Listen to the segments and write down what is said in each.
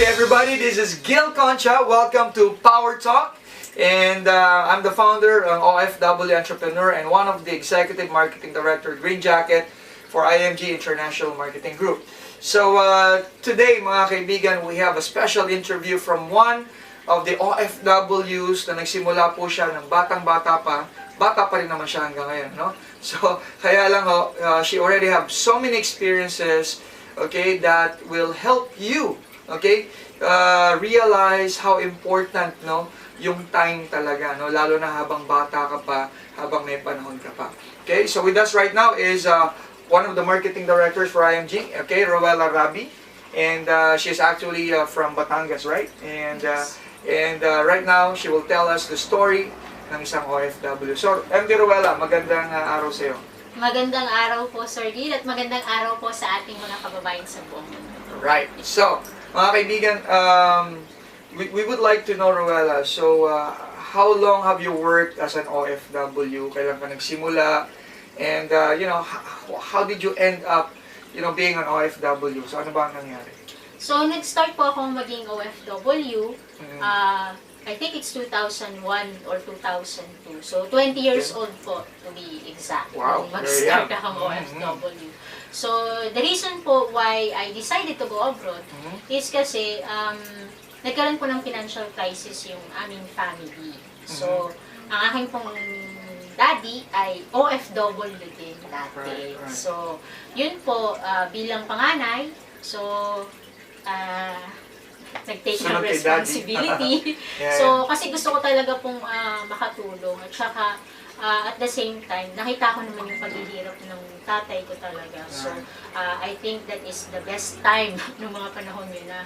Hey everybody, this is Gil Concha. Welcome to Power Talk. And I'm the founder of OFW Entrepreneur and one of the Executive Marketing Director, Green Jacket, for IMG International Marketing Group. So today mga kaibigan, we have a special interview from one of the OFWs na nagsimula po siya ng batang-bata pa. Bata pa rin naman siya hanggang ngayon, no? So, kaya lang she already have so many experiences, okay, that will help you, okay, realize how important, no, yung time talaga, no, lalo na habang bata ka pa, habang may panahon ka pa. Okay, so with us right now is one of the marketing directors for IMG, okay, Rowella Rabi, and she's actually from Batangas, right? And right now she will tell us the story ng isang OFW. So, MD Rowella, magandang araw sa iyo. Magandang araw po, Sir Gil, at magandang araw po sa ating mga kababayan sa buong mundo. Right. So, mga kaibigan, we would like to know, Rowella, so how long have you worked as an OFW? Kailan ka nagsimula? And, you know, how did you end up, you know, being an OFW? So, ano ba ang nangyari? So, nag-start po akong maging OFW. I think it's 2001 or 2002. So, 20 years old po, to be exact. Wow, Mag-start akong OFW. So, the reason po why I decided to go abroad is kasi nagkaroon po ng financial crisis yung aming family. So, ang aking pong daddy ay OFW din dati. Right. So, yun po, bilang panganay, so, nag-take ng responsibility. So, kasi gusto ko talaga pong makatulong. At saka, at the same time, nakita ko naman yung paghihirap ng tatay ko talaga. So, I think that is the best time ng mga panahon yun na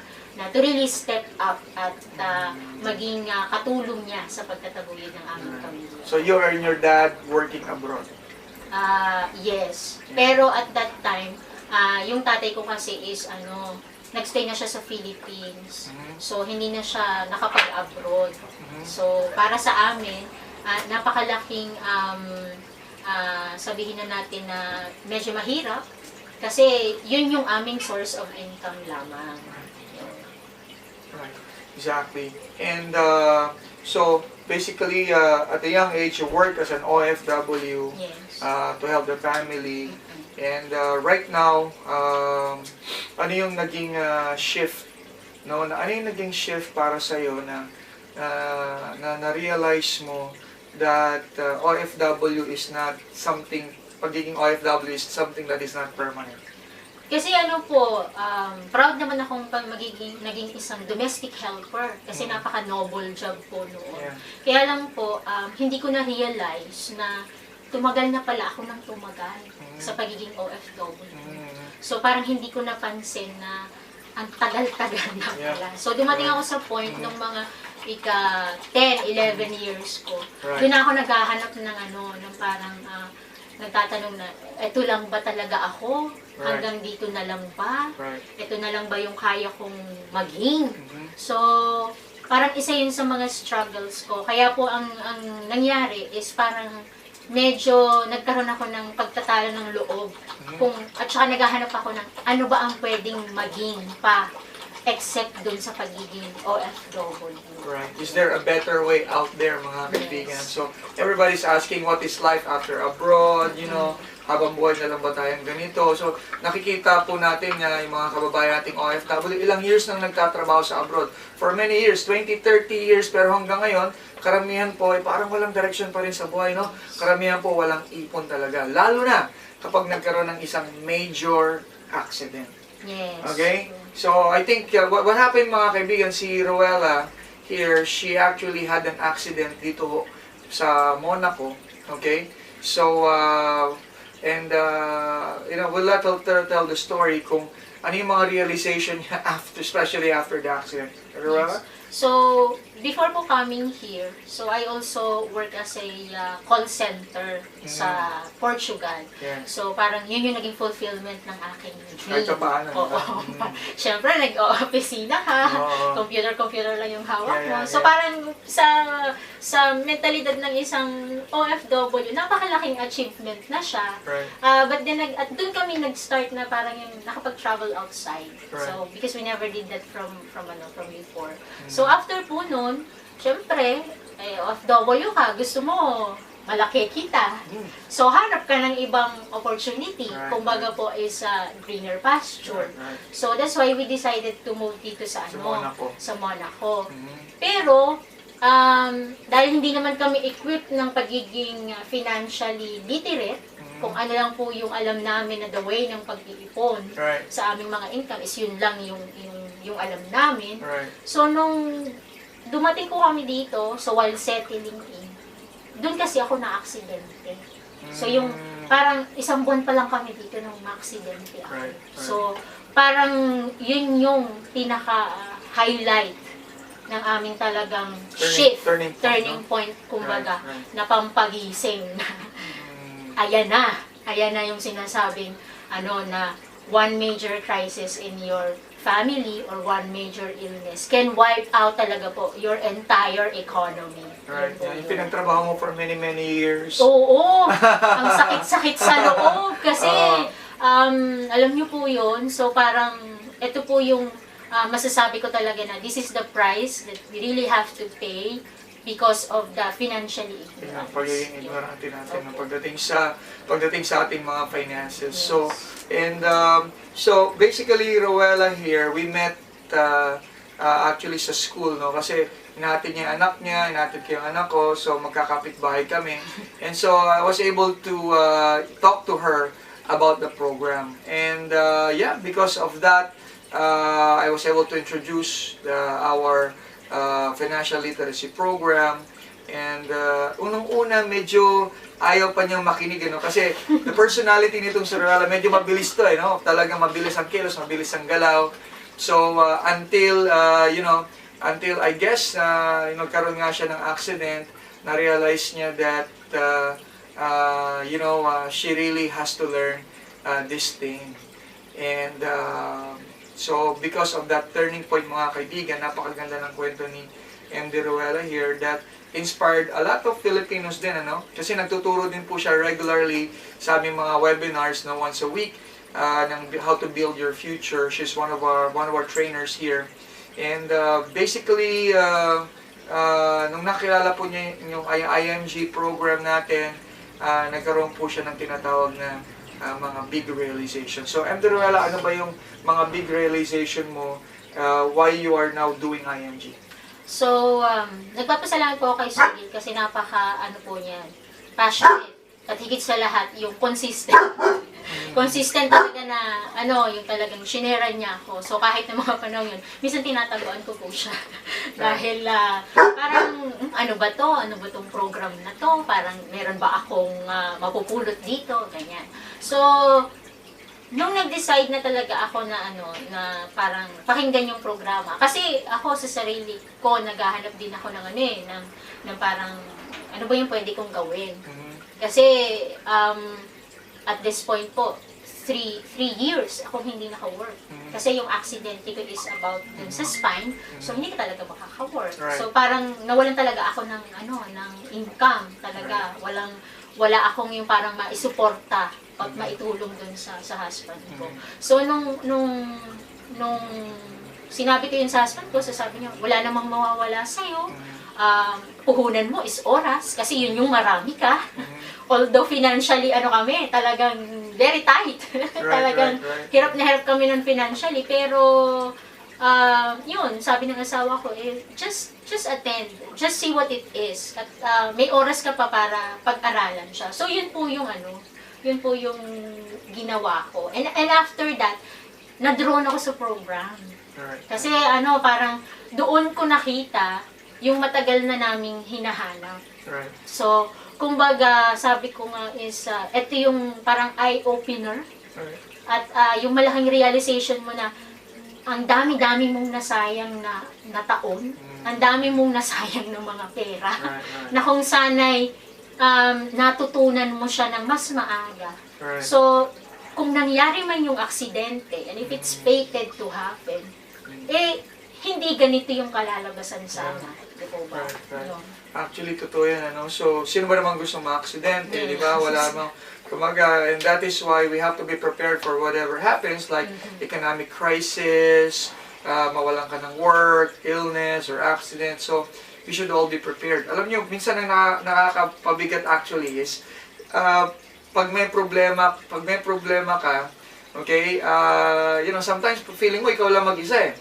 to really step up at maging katulong niya sa pagtataguyod ng aming pamilya. So, you and your dad working abroad? Yes. Pero at that time, yung tatay ko kasi is nagstay na siya sa Philippines. So, hindi na siya nakapag-abroad. So, para sa amin, napakalaking sabihin na natin na medyo mahirap kasi yun yung aming source of income lamang. Right. Exactly. And so, basically, at a young age, you work as an OFW. Yes. To help the family. And right now, ano yung naging shift, no? Ano yung naging shift para sa iyo na na-realize mo that OFW is not something, pagiging OFW is something that is not permanent? Kasi proud naman akong naging isang domestic helper kasi napaka-noble job po noon. Yeah. Kaya lang po, hindi ko na-realize na tumagal na pala ako ng tumagal sa pagiging OFW. So parang hindi ko napansin na ang tagal-tagal na pala. So dumating ako sa point ng mga 10, 11 years ko. Doon ako naghahanap ng parang nagtatanong na, eto lang ba talaga ako? Hanggang dito na lang ba? Ito na lang ba yung kaya kong maging? So, parang isa yun sa mga struggles ko. Kaya po ang nangyari is parang medyo nagkaroon ako ng pagtatalo ng loob. At saka naghahanap ako ng ano ba ang pwedeng maging pa except dun sa pagiging OFW. Right. Is there a better way out there, mga kaibigan? Yes. So, everybody's asking what is life after abroad, you know, habang buhay na lang ba tayong ganito? So, nakikita po natin na yung mga kababayan nating OFW, ilang years nang nagtatrabaho sa abroad. For many years, 20, 30 years, pero hanggang ngayon, karamihan po ay parang walang direction pa rin sa buhay, no? Karamihan po walang ipon talaga. Lalo na kapag nagkaroon ng isang major accident. Yes. Okay? So, I think what happened, mga kaibigan, si Rowella here, she actually had an accident dito sa Monaco. Okay? So, you know, we'll let her tell the story kung ano yung mga realization niya after, especially after the accident. Rowella? Yes. So, before po coming here, so I also work as a call center sa Portugal. Yeah. So parang yun yung naging fulfillment ng aking dream. Kahit paano, Oo. Siyempre, nag-opisina ka, Oo. computer lang yung hawak Yeah, mo. yeah, So yeah. parang sa mentalidad ng isang OFW, napakalaking achievement na siya. Right. But then, at doon kami nag-start na parang yung nakapag-travel outside. Right. So, because we never did that from before. So, after po nun, syempre, OFW ka, gusto mo, malaki kita. So, hanap ka ng ibang opportunity. Right, Kumbaga po is greener pasture. Right. So, that's why we decided to move dito sa Sa Monaco. Sa Monaco. Mhm. Pero, dahil hindi naman kami equipped ng pagiging financially literate, kung ano lang po yung alam namin na the way ng pag-iipon Right. sa aming mga income is yun lang yung alam namin. Right. So, nung dumating po kami dito, so while settling in, doon kasi ako na-aksidente. So, yung parang isang buwan pa lang kami dito nung ma-aksidente ako. Right. So, parang yun yung pinaka-highlight ng aming talagang shift, turning point, no? kumbaga, Right, right. na pampagising na ayan na yung sinasabing na one major crisis in your family or one major illness can wipe out talaga po your entire economy. Right. Yun po Yung yun. pinagtrabaho mo for many years. Oo, ang sakit-sakit sa loob kasi alam niyo po yun, so parang ito po yung masasabi ko talaga na this is the price that we really have to pay because of the financially Yung ignorance. pagiging ignorante natin Opo. pagdating sa ating mga finances. Yes. So basically, Rowella here, we met actually sa school, no? Kasi inatid niya yung anak niya, inatid ko yung anak ko, so magkakapit-bahay kami. And so I was able to talk to her about the program. And because of that, I was able to introduce our financial literacy program. And unang-una medyo ayaw pa niyang makinig, kasi the personality nitong si Rowella medyo mabilis to, no? Talagang mabilis ang kilos, mabilis ang galaw. So until I guess nagkaroon nga siya ng accident, na-realize niya that she really has to learn this thing. And so because of that turning point, mga kaibigan, napakaganda ng kwento ni MD Rowella here that inspired a lot of Filipinos din, kasi nagtuturo din po siya regularly sa aming mga webinars na once a week ng how to build your future. She's one of our trainers here. And basically nung nakilala po niya yung IMG program natin, nagkaroon po siya ng tinatawag na mga big realization. So MD Rowella, ano ba yung mga big realization mo why you are now doing IMG? So, nagpapasalamat po ako kay Sir Gil kasi po niya, passionate. At higit sa lahat, yung consistent. Consistent talaga na, yung talagang shinera niya ako. So, kahit na mga panahon yun, minsan tinataguan ko po siya. Dahil, parang, ano ba to? Ano ba tong program na to? Parang, meron ba akong mapupulot dito? Ganyan. So, nung nag-decide na talaga ako na na parang pakinggan yung programa. Kasi ako sa sarili ko, naghahanap din ako ng ng parang, ano ba yung pwede kong gawin? Kasi, at this point po, 3 years akong hindi naka-work. Kasi yung accident ko is about dun sa spine, so hindi ka talaga makaka-work. Right. So parang nawalan talaga ako ng ng income talaga. Wala akong yung parang maisuporta at maitulong dun sa husband ko. So nung sinabi ko yun sa husband ko, sabi niya, wala namang mawawala sa'yo. Puhunan mo is oras kasi yun yung marami ka. Although financially kami, talagang very tight. Talagang right. hirap na hirap kami nun financially, pero yun, sabi ng asawa ko, just attend, just see what it is. At may oras ka pa para pag-aralan siya. So yun po yung yun po yung ginawa ko. And after that, na-drawn ako sa program. Right. Kasi parang doon ko nakita yung matagal na naming hinahanap. Right. So, kumbaga, sabi ko nga is, ito yung parang eye-opener. Right. At yung malaking realization mo na ang dami-dami mong nasayang na taon ang dami mong nasayang ng mga pera. Right. Na kung sana'y natutunan mo siya ng mas maaga. Right. So, kung nangyari man yung aksidente, and if it's fated to happen, hindi ganito yung kalalabasan sana. Di po ba? Right. Yun. Actually, totoo yan, ano? So, sino ba naman gusto ma-aksidente, di ba? Wala namang kumaga, and that is why we have to be prepared for whatever happens, like economic crisis, mawalan ka ng work, illness, or accident. So, we should all be prepared. Alam niyo, minsan ang nakakapabigat actually is, pag may problema ka, okay, sometimes feeling mo ikaw lang mag-isa eh.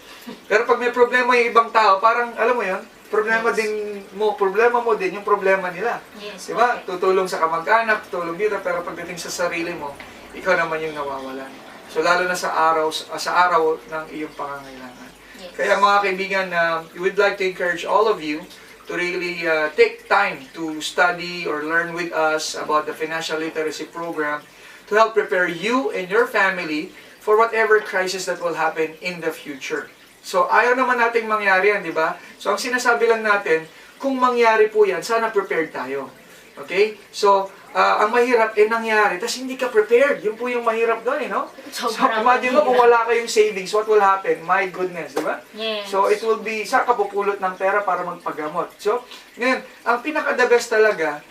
Pero pag may problema yung ibang tao, parang, alam mo yun, problema mo din yung problema nila. Yes, Diba? okay. Tutulong sa kamag-anak, tutulong dito, pero pagdating sa sarili mo, ikaw naman yung nawawalan. So lalo na sa araw ng iyong pangangailangan. Yes. Kaya mga kaibigan, we would like to encourage all of you to really take time to study or learn with us about the financial literacy program to help prepare you and your family for whatever crisis that will happen in the future. So, ayaw naman nating mangyari yan, di ba? So, ang sinasabi lang natin, kung mangyari po yan, sana prepared tayo. Okay? So, ang mahirap, nangyari, tapos hindi ka prepared. Yun po yung mahirap doon, no? So, imagine mo, kung wala kayong savings, what will happen? My goodness, di ba? Yes. So, it will be, saan ka pupulot ng pera para magpagamot? So, ngayon, ang pinaka-the best talaga,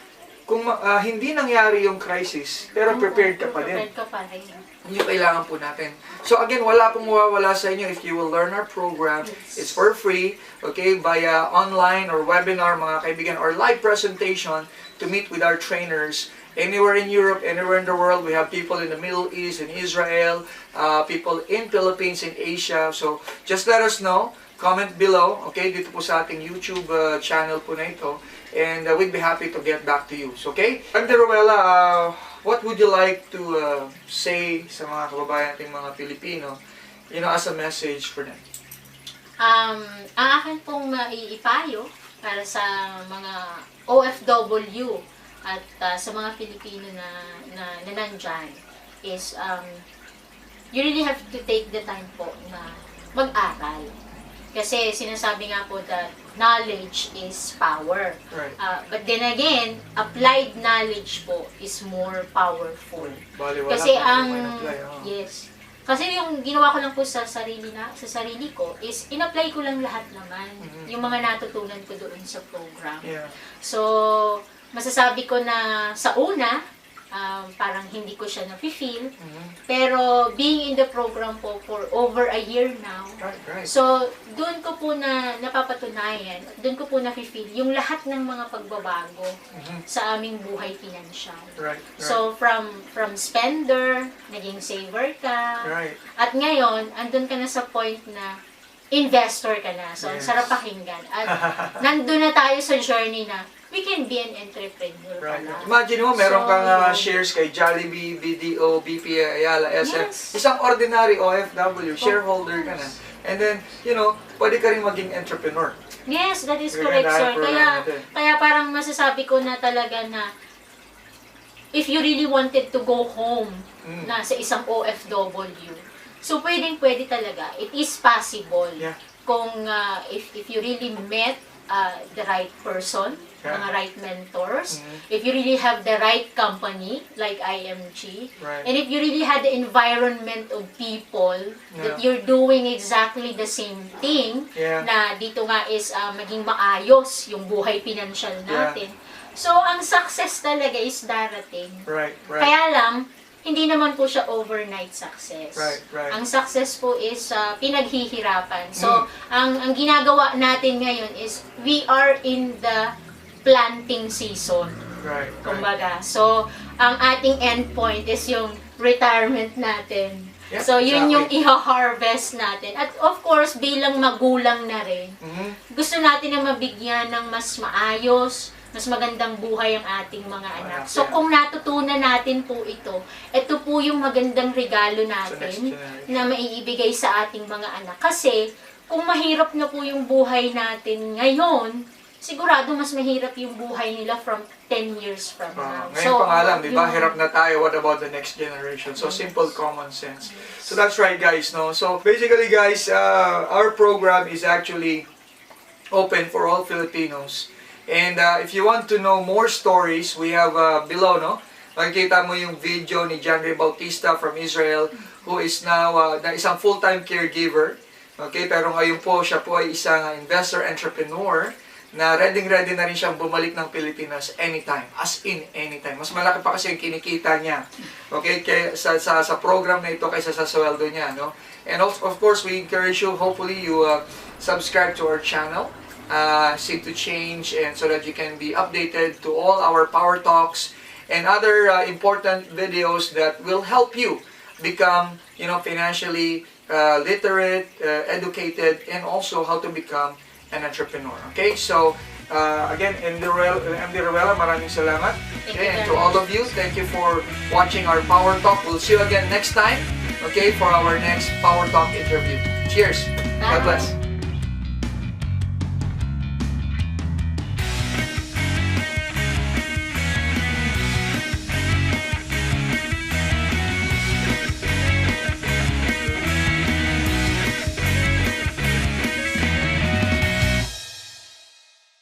kung hindi nangyari yung crisis, pero prepared ka pa din. Prepared ka pa rin. Yun yung kailangan po natin. So again, wala pong mawawala sa inyo if you will learn our program. It's for free, okay, via online or webinar, mga kaibigan, or live presentation to meet with our trainers anywhere in Europe, anywhere in the world. We have people in the Middle East, in Israel, people in Philippines, in Asia. So just let us know. Comment below, okay, dito po sa ating YouTube channel po na ito. And we'd be happy to get back to you. So, okay? Auntie Ruela, what would you like to say sa mga kababayan nating mga Pilipino, as a message for them? Ang akin pong maiipayo para sa mga OFW at sa mga Pilipino na nandyan is you really have to take the time po na mag-aral. Kasi sinasabi nga po that knowledge is power. Right. But then again, applied knowledge po is more powerful. Baliwala Kasi kung may apply, yes. Kasi yung ginawa ko lang po sa sarili ko is in-apply ko lang lahat naman yung mga natutunan ko doon sa program. Yeah. So, masasabi ko na sa una, parang hindi ko siya na-feel. Pero being in the program po for over a year now, Right. so doon ko po na napapatunayan, doon ko po na-feel yung lahat ng mga pagbabago sa aming buhay pinansyal. Right. So from spender, naging saver ka, Right. at ngayon, andun ka na sa point na investor ka na. So, ang Yes. sarap pakinggan. At nandun na tayo sa journey na we can be an entrepreneur Right. pala. Imagine mo, meron So, kang yun. shares kay Jollibee, BDO, BP, Ayala, SM. Yes. Isang ordinary OFW, shareholder ka na. And then, pwede ka rin maging entrepreneur. Yes, that is We're correct, gonna sir. have program natin. Kaya parang masasabi ko na talaga na if you really wanted to go home na sa isang OFW, so pwede talaga. It is possible. Yeah. Kung if you really met the right person, Yeah. mga right mentors, if you really have the right company, like IMG, Right. and if you really had the environment of people that you're doing exactly the same thing, Yeah. na dito nga is maging maayos yung buhay pinansyal natin. So, ang success talaga is darating. Right. Kaya lang, hindi naman po siya overnight success. Right. Ang success po is pinaghihirapan. So, ang ginagawa natin ngayon is we are in the planting season. Right. Kumbaga. So, ang ating endpoint is yung retirement natin. Yeah, So, yun exactly. yung iha-harvest natin. At of course, bilang magulang na rin, gusto natin na mabigyan ng mas maayos, mas magandang buhay ang ating mga anak. So, yeah. kung natutunan natin po ito po yung magandang regalo next natin generation. na maiibigay sa ating mga anak. Kasi, kung mahirap na po yung buhay natin ngayon, sigurado mas mahirap yung buhay nila from 10 years from now. Ngayon pa nga lang, di ba? yung- Hirap na tayo. What about the next generation? So, simple common sense. So, that's right, guys. No? So, basically, guys, our program is actually open for all Filipinos. And if you want to know more stories, we have below, no? Makikita mo yung video ni John Ray Bautista from Israel, who is now na isang full-time caregiver. Okay, pero ngayon po siya po ay isang investor entrepreneur na ready na rin siyang bumalik ng Pilipinas anytime, as in anytime. Mas malaki pa kasi yung kinikita niya. Okay, kaya sa program na ito kaysa sa sweldo niya, no? And also, of course, we encourage you, hopefully you subscribe to our channel, Seek to Change, and so that you can be updated to all our Power Talks and other important videos that will help you become, financially literate, educated, and also how to become an entrepreneur. Okay, so again, MD Ruela, maraming salamat. Okay, and to all of you, thank you for watching our Power Talk. We'll see you again next time, okay, for our next Power Talk interview. Cheers. God bless.